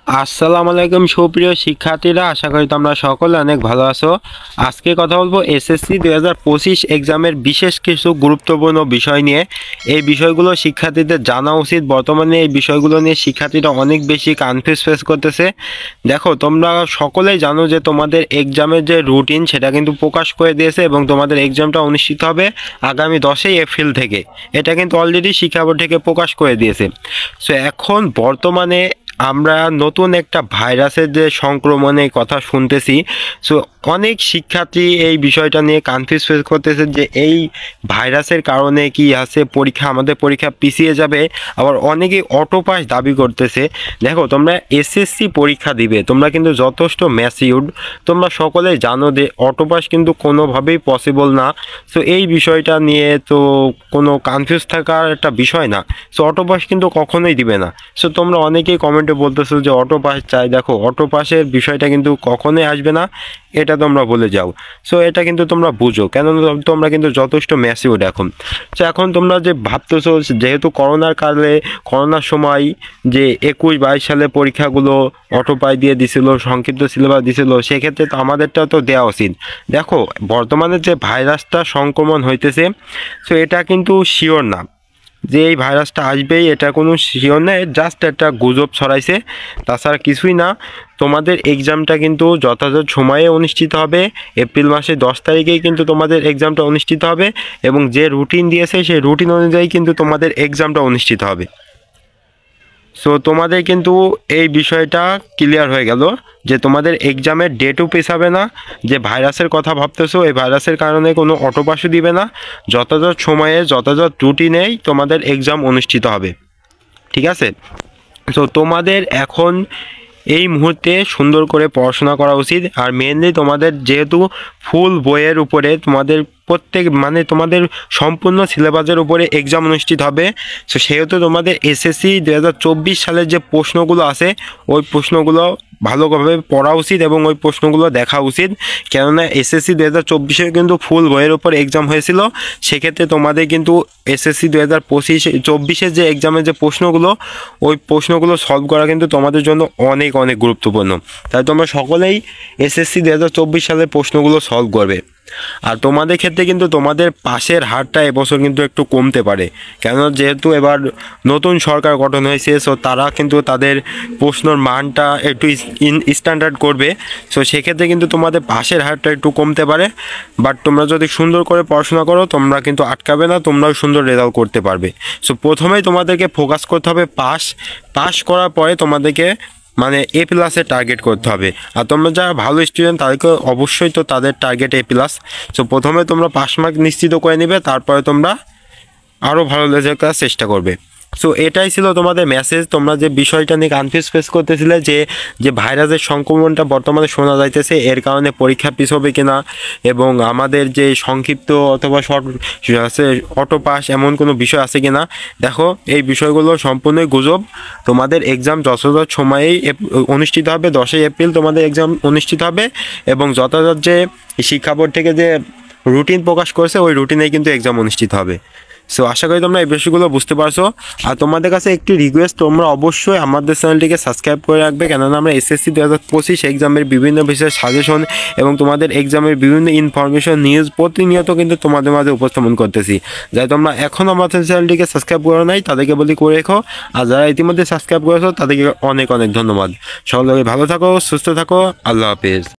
আসসালামু আলাইকুম সুপ্রিয় শিক্ষার্থীরা, আশা করি তোমরা সকলে অনেক ভালো আছো। আজকে কথা বলবো এসএসসি 2025 এক্সামের বিশেষ কিছু গুরুত্বপূর্ণ বিষয় নিয়ে। এই বিষয়গুলো শিক্ষার্থীদের জানা উচিত। বর্তমানে এই বিষয়গুলো নিয়ে শিক্ষার্থীরা অনেক বেশি কনফিউজ ফেস করতেছে। দেখো, তোমরা সকলেই জানো যে তোমাদের এক্সামের যে রুটিন সেটা কিন্তু প্রকাশ করে দিয়েছে এবং তোমাদের এক্সামটা অনুষ্ঠিত হবে আগামী 10ই এপ্রিল থেকে। এটা কিন্তু অলরেডি শিক্ষা বোর্ড থেকে প্রকাশ করে দিয়েছে। সো এখন বর্তমানে আমরা নতুন একটা ভাইরাসের যে সংক্রমণের কথা শুনতেছি। সো অনেক শিক্ষার্থী এই বিষয়টা নিয়ে কনফিউজ ফেস করতেছে যে এই ভাইরাসের কারণে কি আছে, আমাদের পরীক্ষা পিছিয়ে যাবে। আবার অনেকেই অটোপাস দাবি করতেছে। দেখো, তোমরা এসএসসি পরীক্ষা দিবে, তোমরা কিন্তু যথেষ্ট ম্যাচিউরড, তোমরা সকলে জানো যে অটোপাস কিন্তু কোনোভাবেই পসিবল না। সো এই বিষয়টা নিয়ে তো কোনো কনফিউজ থাকার একটা বিষয় না। সো অটোপাস কিন্তু কখনোই দিবে না। সো তোমরা অনেকেই কমেন্টে বলতেছো যে অটো পাস চাই। দেখো, অটো পাসের বিষয়টা কিন্তু কখনোই আসবে না, এটা তোমরা বলে যাও। সো এটা কিন্তু তোমরা বুঝো, কেন তোমরা কিন্তু যথেষ্ট ম্যাচিউরড এখন। সো এখন তোমরা যে ভাবতেছো, যেহেতু করোনার সময় যে 21-22 সালে পরীক্ষাগুলো অটো পাস দিয়ে দিছিল, সংক্ষিপ্ত সিলেবাস দিছিল, সেক্ষেত্রে তো আমাদেরটাও তো দেওয়া উচিত। দেখো, বর্তমানে যে ভাইরাসটা সংক্রমণ হইতেছে, সো এটা কিন্তু শিওর না যে এই ভাইরাসটা আসবেই, এটা কোনো শিওর না, জাস্ট একটা গুজব ছড়াইছে, তাছাড়া কিছুই না। তোমাদের এক্সামটা কিন্তু যথাযথ সময়ে অনুষ্ঠিত হবে। এপ্রিল মাসের 10 তারিখেই কিন্তু তোমাদের এক্সামটা অনুষ্ঠিত হবে এবং যে রুটিন দিয়েছে সেই রুটিন অনুযায়ী কিন্তু তোমাদের এক্সামটা অনুষ্ঠিত হবে। সো তোমাদের কিন্তু এই বিষয়টা ক্লিয়ার হয়ে গেল যে তোমাদের এক্সামের ডেটও পেছাবে না। যে ভাইরাসের কথা ভাবতেছো, এই ভাইরাসের কারণে কোনো অটোপাসও দিবে না। যথাযথ সময়ে যথাযথ রুটিনেই তোমাদের এক্সাম অনুষ্ঠিত হবে, ঠিক আছে? সো তোমাদের এখন এই মুহূর্তে সুন্দর করে পড়াশোনা করা উচিত। আর মেনলি তোমাদের যেহেতু ফুল বইয়ের উপরে তোমাদের তোমাদের সম্পূর্ণ সিলেবাসের উপরে এক্সাম অনুষ্ঠিত হবে, সো সেহেতু তোমাদের এসএসসি 2024 সালের যে প্রশ্নগুলো আছে ওই প্রশ্নগুলো ভালোভাবে পড়া উচিত এবং ওই প্রশ্নগুলো দেখা উচিত। কেননা এসএসসি 2024-এ কিন্তু ফুল বইয়ের উপর এক্সাম হয়েছিল। সেক্ষেত্রে তোমাদের কিন্তু এসএসসি 2024-এর যে এক্সামের যে প্রশ্নগুলো, ওই প্রশ্নগুলো সলভ করা কিন্তু তোমাদের জন্য অনেক অনেক গুরুত্বপূর্ণ। তাই তোমরা সকলেই এসএসসি 2024 সালের প্রশ্নগুলো সলভ করবে। আর তোমাদের ক্ষেত্রে কিন্তু তোমাদের পাশের হারটা এবছর কিন্তু একটু কমতে পারে, কেন যেহেতু এবার নতুন সরকার গঠন হয়েছে। সো তারা কিন্তু তাদের প্রশ্নর মানটা একটু স্ট্যান্ডার্ড করবে। সো সেক্ষেত্রে কিন্তু তোমাদের পাশের হারটা একটু কমতে পারে। বাট তোমরা যদি সুন্দর করে পড়াশোনা করো, তোমরা কিন্তু আটকাবে না, তোমরাও সুন্দর রেজাল্ট করতে পারবে। সো প্রথমেই তোমাদেরকে ফোকাস করতে হবে পাস করার পরে তোমাদেরকে A+-এর টার্গেট করতে হবে। আর তোমরা যারা ভালো স্টুডেন্ট তাদেরকে অবশ্যই তো তাদের টার্গেট A+। সো প্রথমে তোমরা পাস মার্ক নিশ্চিত করে নেবে, তারপরে তোমরা আরও ভালো রেজাল্ট করার চেষ্টা করবে। সো এটাই ছিল তোমাদের মেসেজ। তোমরা যে বিষয়টা নিয়ে কনফিউজ ফেস করতেছিলে যে ভাইরাসের সংক্রমণটা বর্তমানে শোনা যাইতেছে, এর কারণে পরীক্ষা পিছ হবে কিনা এবং আমাদের যে সংক্ষিপ্ত অথবা শর্ট আছে অটো পাস এমন কোনো বিষয় আছে কিনা, দেখো এই বিষয়গুলো সম্পূর্ণই গুজব। তোমাদের এক্সাম যথাযথ সময়েই অনুষ্ঠিত হবে। 10ই এপ্রিল তোমাদের এক্সাম অনুষ্ঠিত হবে এবং যথাযথ যে শিক্ষা বোর্ড থেকে যে রুটিন প্রকাশ করেছে ওই রুটিনেই কিন্তু এক্সাম অনুষ্ঠিত হবে। সো আশা করি তোমরা এই বিষয়গুলো বুঝতে পারছো। আর তোমাদের কাছে একটি রিকোয়েস্ট, তোমরা অবশ্যই আমাদের চ্যানেলটিকে সাবস্ক্রাইব করে রাখবে, কেননা আমরা এসএসসি 2025 এক্সামের বিভিন্ন বিষয়ের সাজেশন এবং তোমাদের এক্সামের বিভিন্ন ইনফরমেশন নিউজ প্রতিনিয়ত কিন্তু তোমাদের মাঝে উপস্থাপন করতেছি। যাই তোমরা এখন আমাদের চ্যানেলটিকে সাবস্ক্রাইব করে নাই তাদেরকে বলি করে রেখো, আর যারা ইতিমধ্যে সাবস্ক্রাইব করেছো তাদেরকে অনেক অনেক ধন্যবাদ। সকলে ভালো থাকো, সুস্থ থাকো, আল্লাহ হাফেজ।